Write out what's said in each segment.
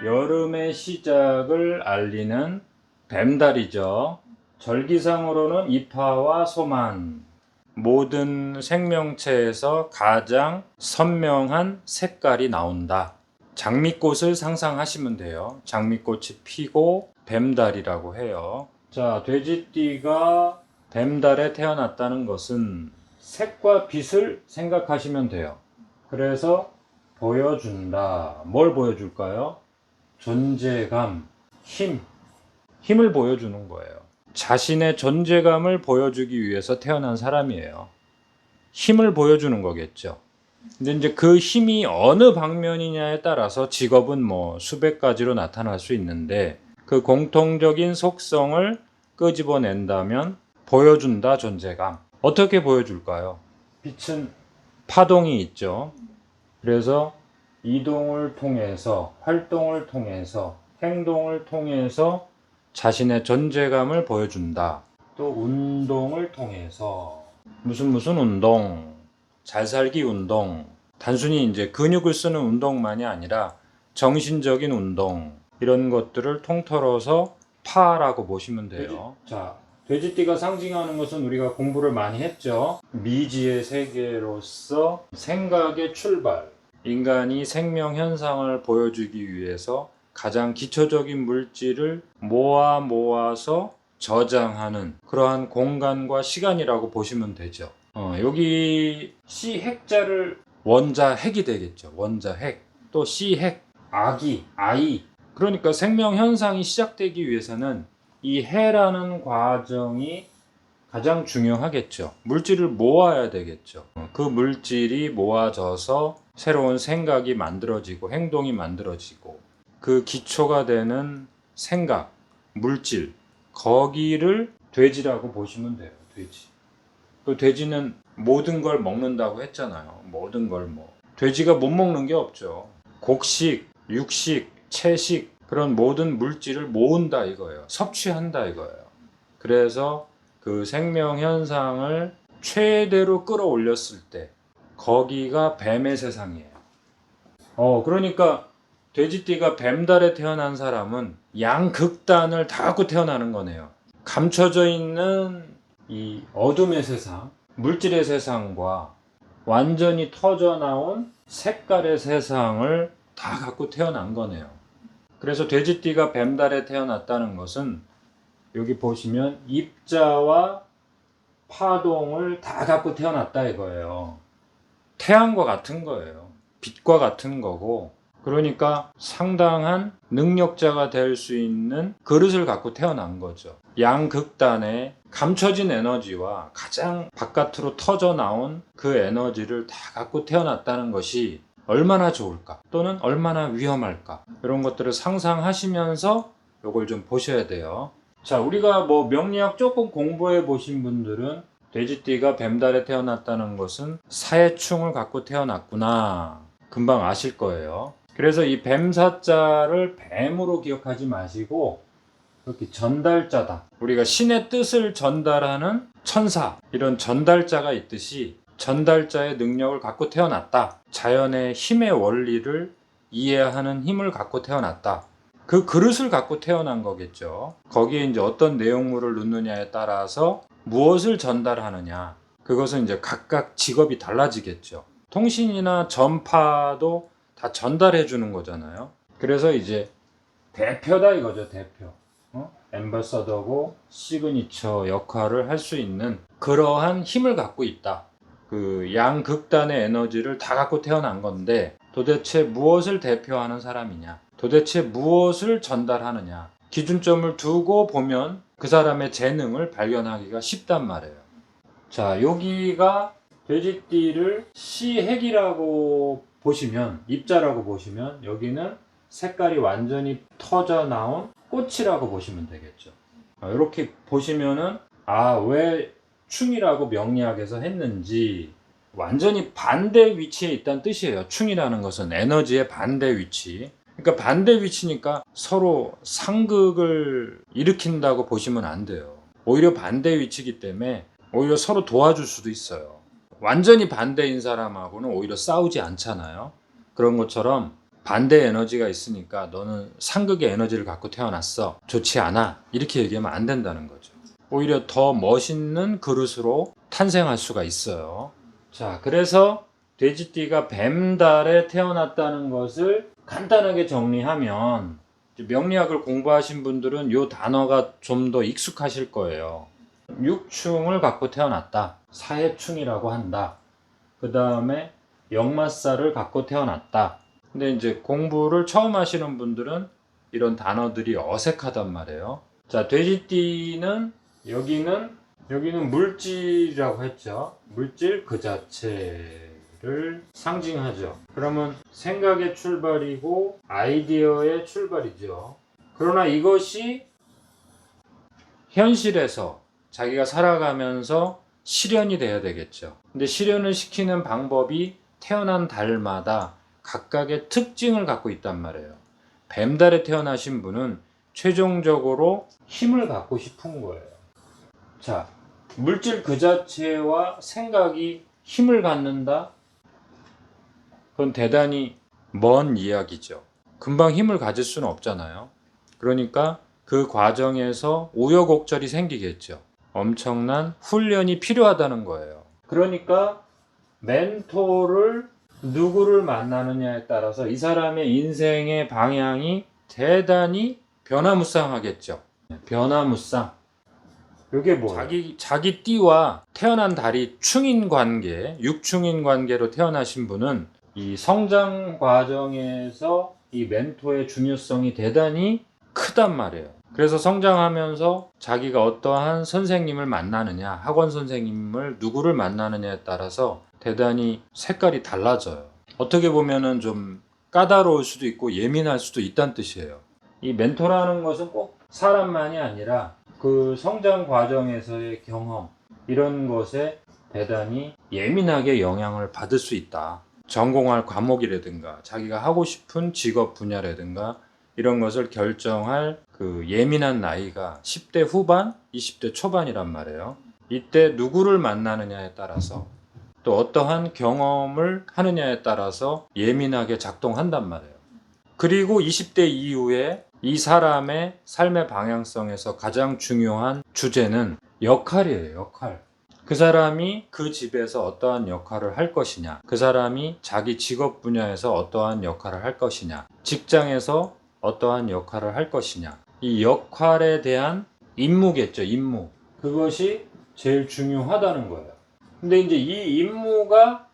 여름의 시작을 알리는 뱀달이죠. 절기상으로는 이파와 소만, 모든 생명체에서 가장 선명한 색깔이 나온다. 장미꽃을 상상하시면 돼요. 장미꽃이 피고 뱀달이라고 해요. 자, 돼지띠가 뱀달에 태어났다는 것은 색과 빛을 생각하시면 돼요. 그래서 보여준다. 뭘 보여줄까요? 존재감, 힘을 보여주는 거예요. 자신의 존재감을 보여주기 위해서 태어난 사람이에요. 힘을 보여주는 거겠죠. 근데 이제 그 힘이 어느 방면이냐에 따라서 직업은 뭐 수백 가지로 나타날 수 있는데 그 공통적인 속성을 끄집어낸다면 보여준다, 존재감. 어떻게 보여줄까요? 빛은 파동이 있죠. 그래서 이동을 통해서, 활동을 통해서, 행동을 통해서 자신의 존재감을 보여준다. 또 운동을 통해서 무슨 운동, 잘 살기 운동, 단순히 이제 근육을 쓰는 운동만이 아니라 정신적인 운동, 이런 것들을 통틀어서 파라고 보시면 돼요. 자, 돼지띠가 상징하는 것은 우리가 공부를 많이 했죠. 미지의 세계로서 생각의 출발, 인간이 생명 현상을 보여주기 위해서 가장 기초적인 물질을 모아서 저장하는 그러한 공간과 시간이라고 보시면 되죠. 여기 C핵자를 원자핵이 되겠죠. 원자핵. 또 C핵, 아이. 그러니까 생명 현상이 시작되기 위해서는 이 해라는 과정이 가장 중요하겠죠. 물질을 모아야 되겠죠. 그 물질이 모아져서 새로운 생각이 만들어지고 행동이 만들어지고 그 기초가 되는 생각, 물질, 거기를 돼지라고 보시면 돼요. 돼지. 그 돼지는 모든 걸 먹는다고 했잖아요. 모든 걸 돼지가 못 먹는 게 없죠. 곡식, 육식, 채식 그런 모든 물질을 모은다 이거예요. 섭취한다 이거예요. 그래서 그 생명 현상을 최대로 끌어올렸을 때 거기가 뱀의 세상이에요. 그러니까 돼지띠가 뱀달에 태어난 사람은 양극단을 다 갖고 태어나는 거네요. 감춰져 있는 이 어둠의 세상, 물질의 세상과 완전히 터져 나온 색깔의 세상을 다 갖고 태어난 거네요. 그래서 돼지띠가 뱀달에 태어났다는 것은 여기 보시면 입자와 파동을 다 갖고 태어났다 이거예요. 태양과 같은 거예요. 빛과 같은 거고, 그러니까 상당한 능력자가 될 수 있는 그릇을 갖고 태어난 거죠. 양극단의 감춰진 에너지와 가장 바깥으로 터져 나온 그 에너지를 다 갖고 태어났다는 것이 얼마나 좋을까, 또는 얼마나 위험할까, 이런 것들을 상상하시면서 이걸 좀 보셔야 돼요. 자, 우리가 명리학 조금 공부해 보신 분들은 돼지띠가 뱀달에 태어났다는 것은 사해충을 갖고 태어났구나 금방 아실 거예요. 그래서 이 뱀사자를 뱀으로 기억하지 마시고 이렇게 전달자다, 우리가 신의 뜻을 전달하는 천사, 이런 전달자가 있듯이 전달자의 능력을 갖고 태어났다, 자연의 힘의 원리를 이해하는 힘을 갖고 태어났다, 그 그릇을 갖고 태어난 거겠죠. 거기에 이제 어떤 내용물을 넣느냐에 따라서 무엇을 전달하느냐, 그것은 이제 각각 직업이 달라지겠죠. 통신이나 전파도 다 전달해 주는 거잖아요. 그래서 이제 대표다 이거죠. 대표. 앰버서더고 시그니처 역할을 할 수 있는 그러한 힘을 갖고 있다. 그 양극단의 에너지를 다 갖고 태어난 건데 도대체 무엇을 대표하는 사람이냐, 도대체 무엇을 전달하느냐, 기준점을 두고 보면 그 사람의 재능을 발견하기가 쉽단 말이에요. 자, 여기가 돼지띠를 C핵이라고 보시면, 입자라고 보시면, 여기는 색깔이 완전히 터져 나온 꽃이라고 보시면 되겠죠. 이렇게 보시면은 왜 충이라고 명리학에서 했는지, 완전히 반대 위치에 있다는 뜻이에요. 충이라는 것은 에너지의 반대 위치. 그러니까 반대 위치니까 서로 상극을 일으킨다고 보시면 안 돼요. 오히려 반대 위치이기 때문에 오히려 서로 도와줄 수도 있어요. 완전히 반대인 사람하고는 오히려 싸우지 않잖아요. 그런 것처럼 반대 에너지가 있으니까 너는 상극의 에너지를 갖고 태어났어. 좋지 않아. 이렇게 얘기하면 안 된다는 거죠. 오히려 더 멋있는 그릇으로 탄생할 수가 있어요. 자, 그래서 돼지띠가 뱀달에 태어났다는 것을 간단하게 정리하면, 명리학을 공부하신 분들은 이 단어가 좀 더 익숙하실 거예요. 육충을 갖고 태어났다. 사해충이라고 한다. 그 다음에 역마살을 갖고 태어났다. 근데 이제 공부를 처음 하시는 분들은 이런 단어들이 어색하단 말이에요. 자, 돼지띠는 여기는 물질이라고 했죠. 물질 그 자체를 상징하죠. 그러면 생각의 출발이고 아이디어의 출발이죠. 그러나 이것이 현실에서 자기가 살아가면서 실현이 돼야 되겠죠. 근데 실현을 시키는 방법이 태어난 달마다 각각의 특징을 갖고 있단 말이에요. 뱀달에 태어나신 분은 최종적으로 힘을 갖고 싶은 거예요. 자, 물질 그 자체와 생각이 힘을 갖는다? 그건 대단히 먼 이야기죠. 금방 힘을 가질 수는 없잖아요. 그러니까 그 과정에서 우여곡절이 생기겠죠. 엄청난 훈련이 필요하다는 거예요. 그러니까 멘토를 누구를 만나느냐에 따라서 이 사람의 인생의 방향이 대단히 변화무쌍하겠죠. 변화무쌍. 이게 뭐예요? 자기 띠와 태어난 달이 충인 관계, 육충인 관계로 태어나신 분은 이 성장 과정에서 이 멘토의 중요성이 대단히 크단 말이에요. 그래서 성장하면서 자기가 어떠한 선생님을 만나느냐, 학원 선생님을 누구를 만나느냐에 따라서 대단히 색깔이 달라져요. 어떻게 보면은 좀 까다로울 수도 있고 예민할 수도 있다는 뜻이에요. 이 멘토라는 것은 꼭 사람만이 아니라 그 성장 과정에서의 경험, 이런 것에 대단히 예민하게 영향을 받을 수 있다. 전공할 과목이라든가 자기가 하고 싶은 직업 분야라든가 이런 것을 결정할 그 예민한 나이가 10대 후반, 20대 초반이란 말이에요. 이때 누구를 만나느냐에 따라서 또 어떠한 경험을 하느냐에 따라서 예민하게 작동한단 말이에요. 그리고 20대 이후에 이 사람의 삶의 방향성에서 가장 중요한 주제는 역할이에요. 역할. 그 사람이 그 집에서 어떠한 역할을 할 것이냐, 그 사람이 자기 직업 분야에서 어떠한 역할을 할 것이냐, 직장에서 어떠한 역할을 할 것이냐, 이 역할에 대한 임무겠죠. 임무. 그것이 제일 중요하다는 거예요. 근데 이제 이 임무가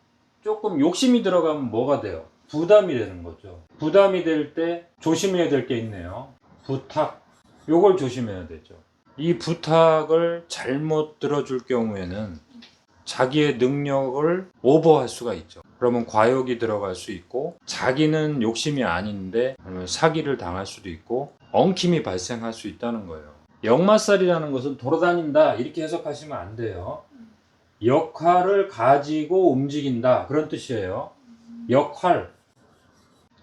조금 욕심이 들어가면 뭐가 돼요? 부담이 되는 거죠. 부담이 될 때 조심해야 될 게 있네요. 부탁. 요걸 조심해야 되죠. 이 부탁을 잘못 들어줄 경우에는 자기의 능력을 오버할 수가 있죠. 그러면 과욕이 들어갈 수 있고, 자기는 욕심이 아닌데 사기를 당할 수도 있고, 엉킴이 발생할 수 있다는 거예요. 역마살이라는 것은 돌아다닌다, 이렇게 해석하시면 안 돼요. 역할을 가지고 움직인다, 그런 뜻이에요. 역할.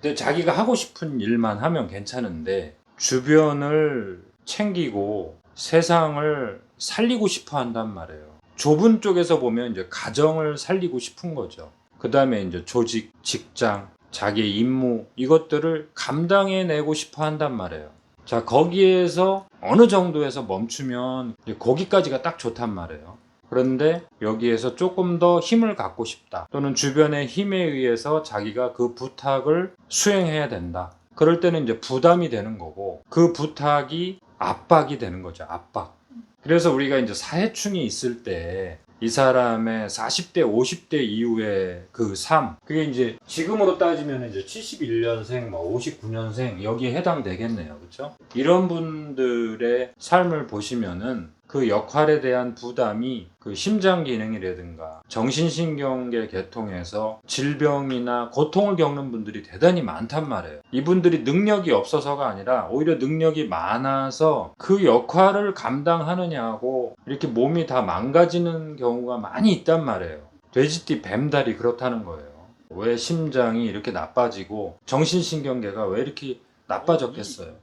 근데 자기가 하고 싶은 일만 하면 괜찮은데 주변을 챙기고 세상을 살리고 싶어 한단 말이에요. 좁은 쪽에서 보면 이제 가정을 살리고 싶은 거죠. 그 다음에 이제 조직, 직장, 자기의 임무, 이것들을 감당해내고 싶어 한단 말이에요. 자, 거기에서 어느 정도에서 멈추면 거기까지가 딱 좋단 말이에요. 그런데 여기에서 조금 더 힘을 갖고 싶다, 또는 주변의 힘에 의해서 자기가 그 부탁을 수행해야 된다. 그럴 때는 이제 부담이 되는 거고, 그 부탁이 압박이 되는 거죠. 압박. 그래서 우리가 이제 사해충이 있을 때 이 사람의 40대, 50대 이후의 그 삶, 그게 이제 지금으로 따지면 이제 71년생, 59년생 여기에 해당되겠네요. 그렇죠? 이런 분들의 삶을 보시면은 그 역할에 대한 부담이 그 심장 기능이라든가 정신신경계 계통에서 질병이나 고통을 겪는 분들이 대단히 많단 말이에요. 이분들이 능력이 없어서가 아니라 오히려 능력이 많아서 그 역할을 감당하느냐고 이렇게 몸이 다 망가지는 경우가 많이 있단 말이에요. 돼지띠 뱀달이 그렇다는 거예요. 왜 심장이 이렇게 나빠지고 정신신경계가 왜 이렇게 나빠졌겠어요?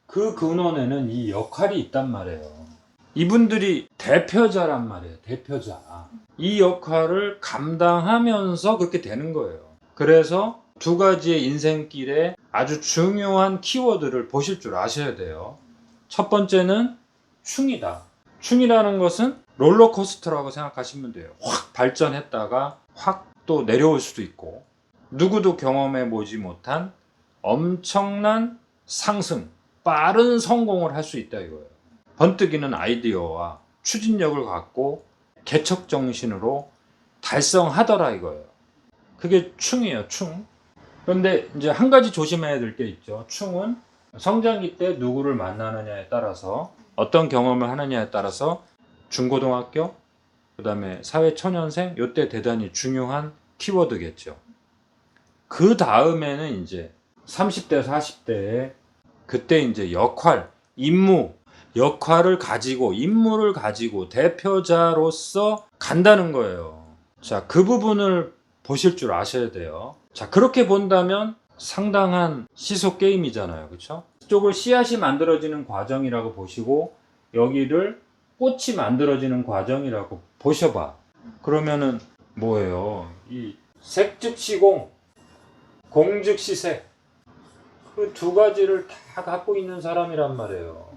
그 근원에는 이 역할이 있단 말이에요. 이분들이 대표자란 말이에요. 대표자. 이 역할을 감당하면서 그렇게 되는 거예요. 그래서 두 가지의 인생길에 아주 중요한 키워드를 보실 줄 아셔야 돼요. 첫 번째는 충이다. 충이라는 것은 롤러코스터라고 생각하시면 돼요. 확 발전했다가 확 또 내려올 수도 있고, 누구도 경험해 보지 못한 엄청난 상승, 빠른 성공을 할 수 있다 이거예요. 번뜩이는 아이디어와 추진력을 갖고 개척 정신으로 달성하더라 이거예요. 그게 충이에요, 충. 그런데 이제 한 가지 조심해야 될 게 있죠. 충은 성장기 때 누구를 만나느냐에 따라서, 어떤 경험을 하느냐에 따라서 중고등학교, 그 다음에 사회초년생, 이때 대단히 중요한 키워드겠죠. 그 다음에는 이제 30대, 40대에 그때 이제 역할, 임무, 역할을 가지고, 임무를 가지고 대표자로서 간다는 거예요. 자, 그 부분을 보실 줄 아셔야 돼요. 자, 그렇게 본다면 상당한 시소 게임이잖아요. 그렇죠? 이쪽을 씨앗이 만들어지는 과정이라고 보시고, 여기를 꽃이 만들어지는 과정이라고 보셔봐. 그러면은 뭐예요? 이 색즉시공, 공즉시색, 그 두 가지를 다 갖고 있는 사람이란 말이에요.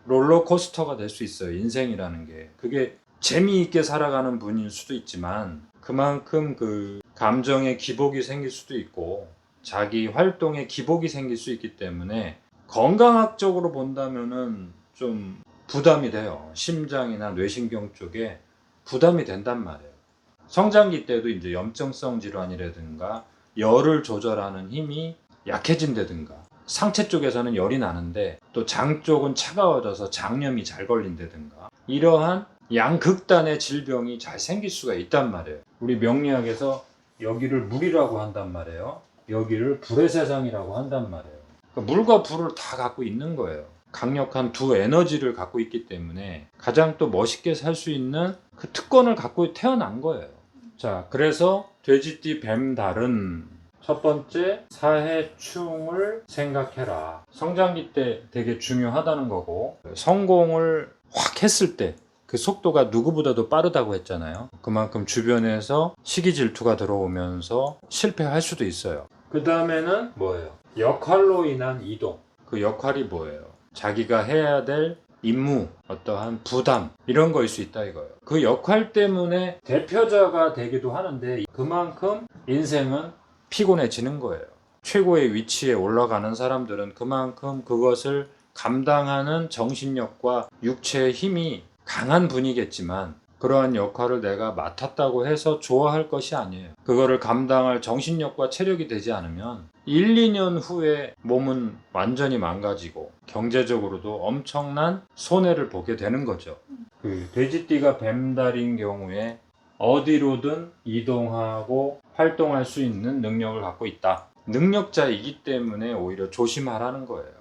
롤러코스터가 될 수 있어요. 인생이라는 게. 그게 재미있게 살아가는 분일 수도 있지만, 그만큼 그 감정에 기복이 생길 수도 있고, 자기 활동에 기복이 생길 수 있기 때문에 건강학적으로 본다면은 좀 부담이 돼요. 심장이나 뇌신경 쪽에 부담이 된단 말이에요. 성장기 때도 이제 염증성 질환이라든가 열을 조절하는 힘이 약해진다든가, 상체 쪽에서는 열이 나는데 또 장 쪽은 차가워져서 장염이 잘 걸린다든가, 이러한 양극단의 질병이 잘 생길 수가 있단 말이에요. 우리 명리학에서 여기를 물이라고 한단 말이에요. 여기를 불의 세상이라고 한단 말이에요. 그러니까 물과 불을 다 갖고 있는 거예요. 강력한 두 에너지를 갖고 있기 때문에 가장 또 멋있게 살 수 있는 그 특권을 갖고 태어난 거예요. 자, 그래서 돼지띠 뱀달은 첫 번째, 사해충을 생각해라. 성장기 때 되게 중요하다는 거고, 성공을 확 했을 때 그 속도가 누구보다도 빠르다고 했잖아요. 그만큼 주변에서 시기 질투가 들어오면서 실패할 수도 있어요. 그 다음에는 뭐예요? 역할로 인한 이동. 그 역할이 뭐예요? 자기가 해야 될 임무, 어떠한 부담, 이런 거일 수 있다 이거예요. 그 역할 때문에 대표자가 되기도 하는데, 그만큼 인생은 피곤해지는 거예요. 최고의 위치에 올라가는 사람들은 그만큼 그것을 감당하는 정신력과 육체의 힘이 강한 분이겠지만, 그러한 역할을 내가 맡았다고 해서 좋아할 것이 아니에요. 그거를 감당할 정신력과 체력이 되지 않으면 1, 2년 후에 몸은 완전히 망가지고 경제적으로도 엄청난 손해를 보게 되는 거죠. 그 돼지띠가 뱀달인 경우에 어디로든 이동하고 활동할 수 있는 능력을 갖고 있다. 능력자이기 때문에 오히려 조심하라는 거예요.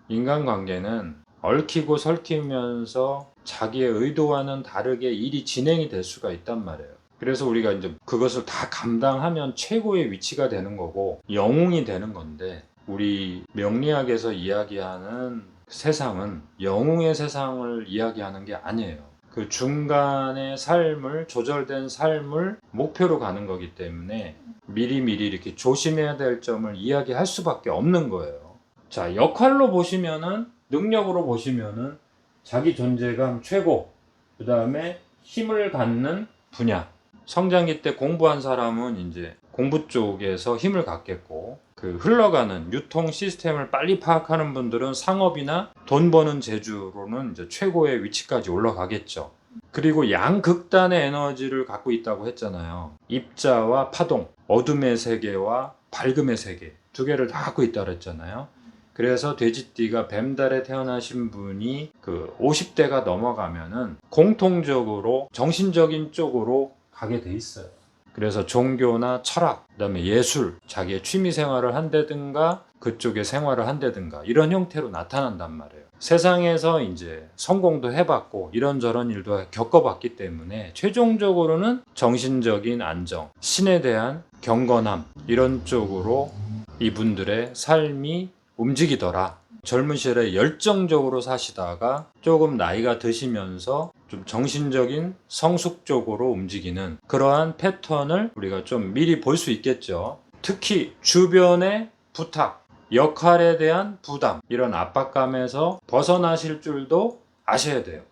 인간관계는 얽히고 설키면서 자기의 의도와는 다르게 일이 진행이 될 수가 있단 말이에요. 그래서 우리가 이제 그것을 다 감당하면 최고의 위치가 되는 거고 영웅이 되는 건데, 우리 명리학에서 이야기하는 세상은 영웅의 세상을 이야기하는 게 아니에요. 그 중간의 삶을, 조절된 삶을 목표로 가는 거기 때문에 미리미리 이렇게 조심해야 될 점을 이야기할 수밖에 없는 거예요. 자, 역할로 보시면은, 능력으로 보시면은 자기 존재감 최고, 그 다음에 힘을 갖는 분야. 성장기 때 공부한 사람은 이제 공부 쪽에서 힘을 갖겠고, 그 흘러가는 유통 시스템을 빨리 파악하는 분들은 상업이나 돈 버는 재주로는 이제 최고의 위치까지 올라가겠죠. 그리고 양극단의 에너지를 갖고 있다고 했잖아요. 입자와 파동, 어둠의 세계와 밝음의 세계, 두 개를 다 갖고 있다고 했잖아요. 그래서 돼지띠가 뱀달에 태어나신 분이 그 50대가 넘어가면은 공통적으로 정신적인 쪽으로 가게 돼 있어요. 그래서 종교나 철학, 그다음에 예술, 자기의 취미 생활을 한다든가 그쪽에 생활을 한다든가 이런 형태로 나타난단 말이에요. 세상에서 이제 성공도 해봤고 이런저런 일도 겪어봤기 때문에 최종적으로는 정신적인 안정, 신에 대한 경건함, 이런 쪽으로 이분들의 삶이 움직이더라. 젊은 시절에 열정적으로 사시다가 조금 나이가 드시면서 좀 정신적인 성숙 쪽으로 움직이는 그러한 패턴을 우리가 좀 미리 볼 수 있겠죠. 특히 주변의 부탁, 역할에 대한 부담, 이런 압박감에서 벗어나실 줄도 아셔야 돼요.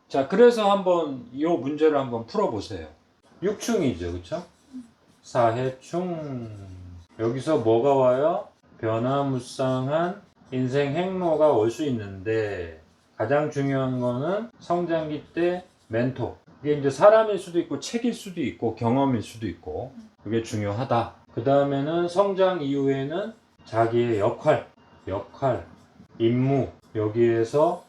자, 그래서 한번 이 문제를 한번 풀어보세요. 6충이죠, 그쵸? 사해충. 여기서 뭐가 와요? 변화무쌍한 인생 행로가 올 수 있는데, 가장 중요한 거는 성장기 때 멘토. 이게 이제 사람일 수도 있고 책일 수도 있고 경험일 수도 있고, 그게 중요하다. 그 다음에는 성장 이후에는 자기의 역할, 임무, 여기에서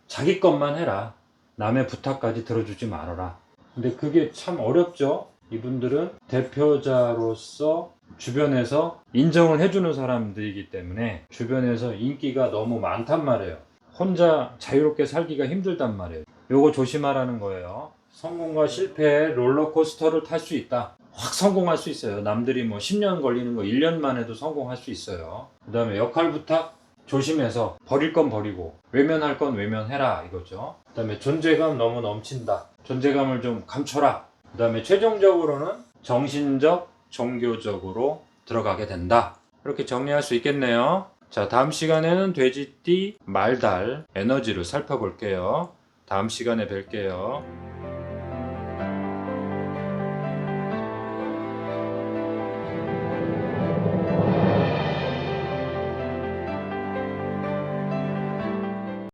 자기 것만 해라. 남의 부탁까지 들어주지 말아라. 근데 그게 참 어렵죠. 이분들은 대표자로서 주변에서 인정을 해주는 사람들이기 때문에 주변에서 인기가 너무 많단 말이에요. 혼자 자유롭게 살기가 힘들단 말이에요. 요거 조심하라는 거예요. 성공과 실패의 롤러코스터를 탈 수 있다. 확 성공할 수 있어요. 남들이 뭐 10년 걸리는 거 1년만 해도 성공할 수 있어요. 그 다음에 역할 부탁 조심해서 버릴 건 버리고 외면할 건 외면해라 이거죠. 그 다음에 존재감 너무 넘친다. 존재감을 좀 감춰라. 그 다음에 최종적으로는 정신적, 종교적으로 들어가게 된다. 이렇게 정리할 수 있겠네요. 자, 다음 시간에는 돼지띠, 말달, 에너지를 살펴볼게요. 다음 시간에 뵐게요.